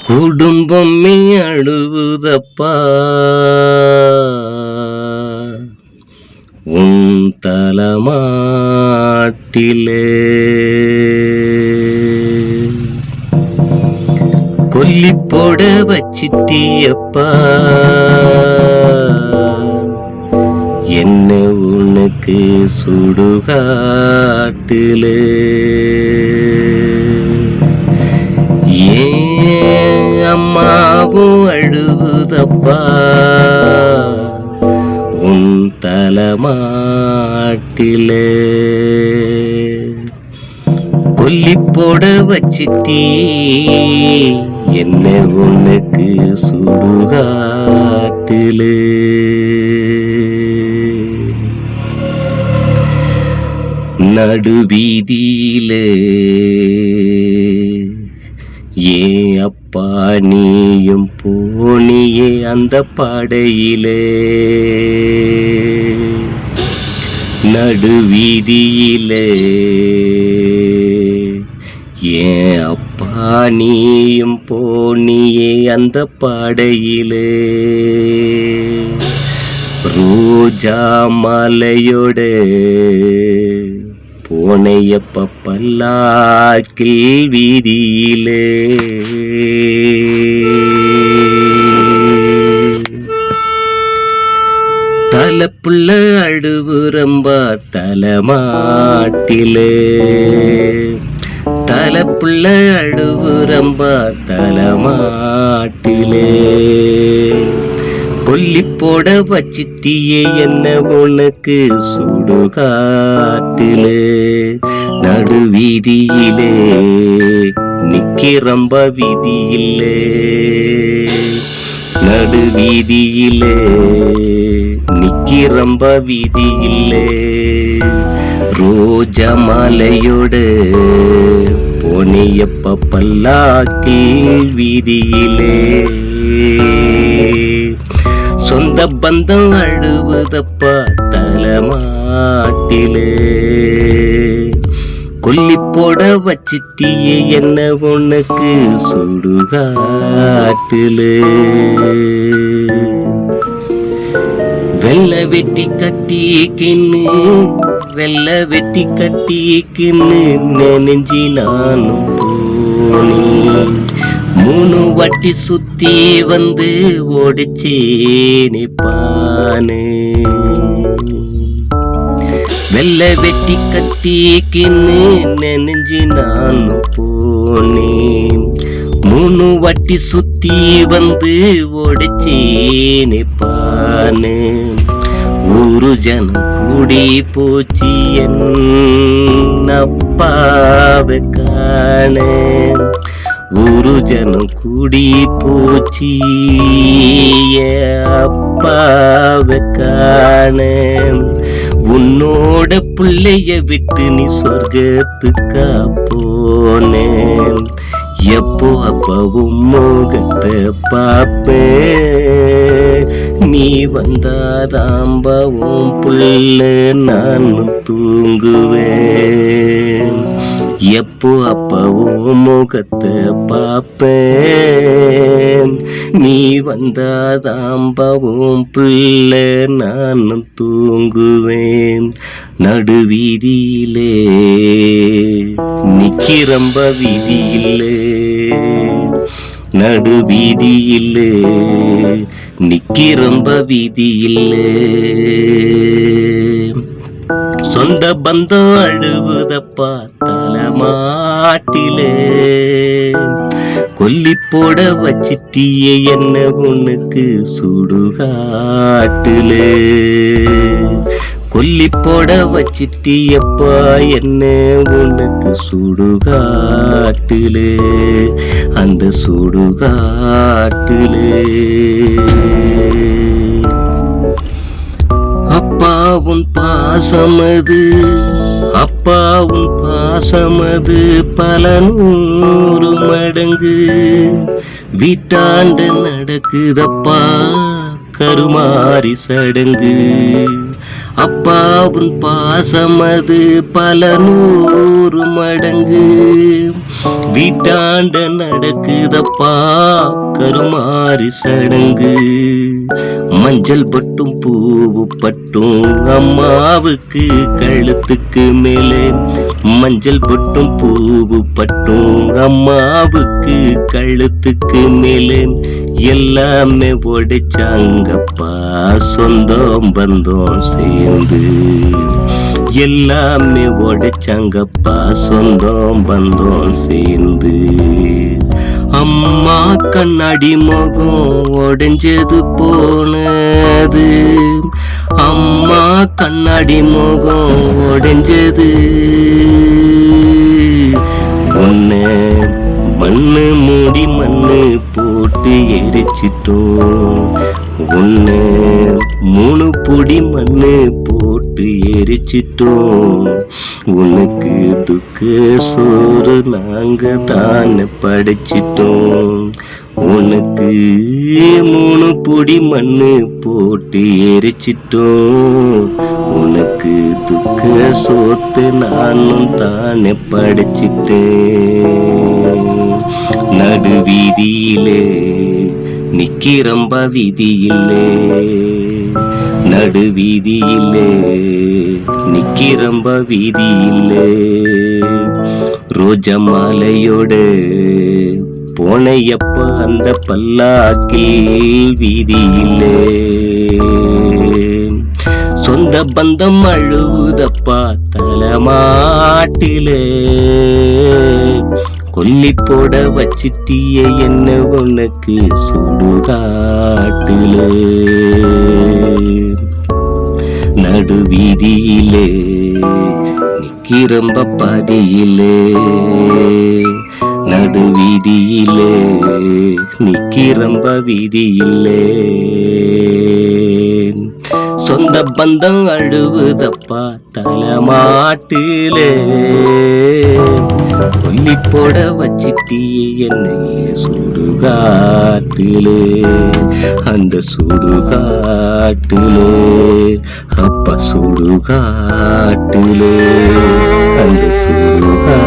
குடும்பமே அழுவுதப்பா உன் தலமாட்டிலே, கொல்லி போட வச்சிட்டியப்பா என்ன உனக்கு சுடுகாட்டிலே. ஏன் அம்மாவும் அழுவுதப்பா உன் தலமாட்டிலே, கொல்லி போட வச்சிட்டி என்ன உனக்கு சுடுகாட்டிலே. நடுவீதியிலே ஏன் அப்பா நீயும் போனியே அந்த படையிலே, நடுவீதியிலே ஏன் அப்பா நீயும் போனியே அந்த படையிலே, ரோஜா மலையோட போனையப்ப பல்லாக்கில் வீதியிலே, தலப்புள்ள அழுவுரம்பா தலமாட்டிலே, தலப்புள்ள அழுவுரம்பா தலமாட்டிலே, கொல்லி போட வச்சிட்டியே என்ன உனக்கு சுடுகாட்டிலே. நடுவீதியிலே நிக்கிறம்ப வீதியிலே, நடுவீதியிலே நிக்கிறம்ப வீதியிலே, ரோஜா மாலையோட போனியப்ப பல்லாக்கில் வீதியிலே, சொந்த பந்தம் அழுவதப்பா தலமாட்டிலே, கொல்லி போட வச்சிட்டியே என்ன உனக்கு சுடுகாட்டிலே. வெள்ள வெட்டி கட்டிக்கின்னு வெள்ள வெட்டி கட்டிக்கின்னு நெஞ்சி நானும் போனி, 3 வாட்டி சுத்தி வந்து ஓடிச்சேனே பானு. வெள்ள வெட்டி கட்டிக்கின்னு நெஞ்சு நானும் போனேன், 3 வாட்டி சுத்தி வந்து ஓடிச்சேனே பானு. ஊரு ஜனம் கூடி போச்சு என் அப்பாவை காண, ஊரு ஜனம் கூடி போச்சு அப்பாவை காண, உன்னோட பிள்ளைய விட்டு நீ சொர்க்கத்துக்கா போனேன். எப்போ அப்பாவும் முகத்தை பாப்பேன், நீ வந்தாதாம்பாவும் புள்ள நானும் தூங்குவேன். எப்போ அப்பாவும் முகத்தை பாப்பேன், நீ வந்தாதாம்பாவும் பிள்ளை நானும் தூங்குவேன். நடுவீதியிலே நிக்கிறம்ப வீதியிலே, நடுவீதியிலே நிக்கிறம்ப வீதியிலே, சொந்த பந்தம் அழுவுதப்பா தலமாட்டிலே, கொல்லி போட வச்சிட்டியே என்ன உனக்கு சுடுகாட்டிலே, கொல்லி போட வச்சிட்டியப்பா என்ன உனக்கு சுடுகாட்டிலே, அந்த சுடுகாட்டிலே. அப்பாவும் பாசமது அப்பாவும் பாசமது பல 100 மடங்கு, வீட்டாண்டு நடக்குதப்பா கருமாறி சடங்கு. அப்பாவும் பாசமது பல 100 மடங்கு, வீட்டாண்ட நடக்குதப்பா கருமாறி சடங்கு. மஞ்சள் பட்டும் பூவு பட்டும் அம்மாவுக்கு கழுத்துக்கு மேலே. மஞ்சள் பட்டும் பூவு பட்டும் அம்மாவுக்கு கழுத்துக்கு மேலே. எல்லாமே ஒடைச்சாங்கப்பா சொந்தம் பந்தம் சேர்ந்து. எல்லாமே ஒடைச்சாங்கப்பா சொந்தம் பந்தம் சேர்ந்து. அம்மா கண்ணாடி முகம் உடைஞ்சது போனது. அம்மா கண்ணாடி முகம் உடைஞ்சது. உன்னை மண்ணு மூடி மண்ணு போட்டு எரிச்சிட்டோம். உன்னை 3 பொடி மண்ணு போட்டு எரிச்சிட்டோம். உனக்கு துக்க சோறு நாங்க தானே படைச்சிட்டோம். உனக்கு 3 பொடி மண்ணு போட்டு எரிச்சிட்டோம். உனக்கு துக்க சோத்து நானும் தானே படைச்சிட்டேன். நடு வீதியிலே நிக்கிறம்ப வீதியிலே. நடு வீதியிலே நிக்கிறம்ப வீதியிலே. ரோஜா மாலையோடு போனையப்ப அந்த பல்லாக்கில் வீதியிலே. சொந்த பந்தம் அழுதப்பா தலைமாட்டிலே. கொல்லி போட வச்சிட்டிய என்ன உனக்கு சுடுகாட்டிலே. நடு வீதியிலே நிக்கிறம்ப பாதியிலே. நடு வீதியிலே நிக்கிறம்ப வீதியிலே. சொந்த பந்தம் அழுவுதப்பா தலைமாட்டிலே. கொல்லி போட வச்சிட்டியே என்னையே சுடுகாட்டிலே. அந்த சுடுகாட்டிலே அப்பா சுடுகாட்டிலே. அந்த சுடுகாட்டிலே.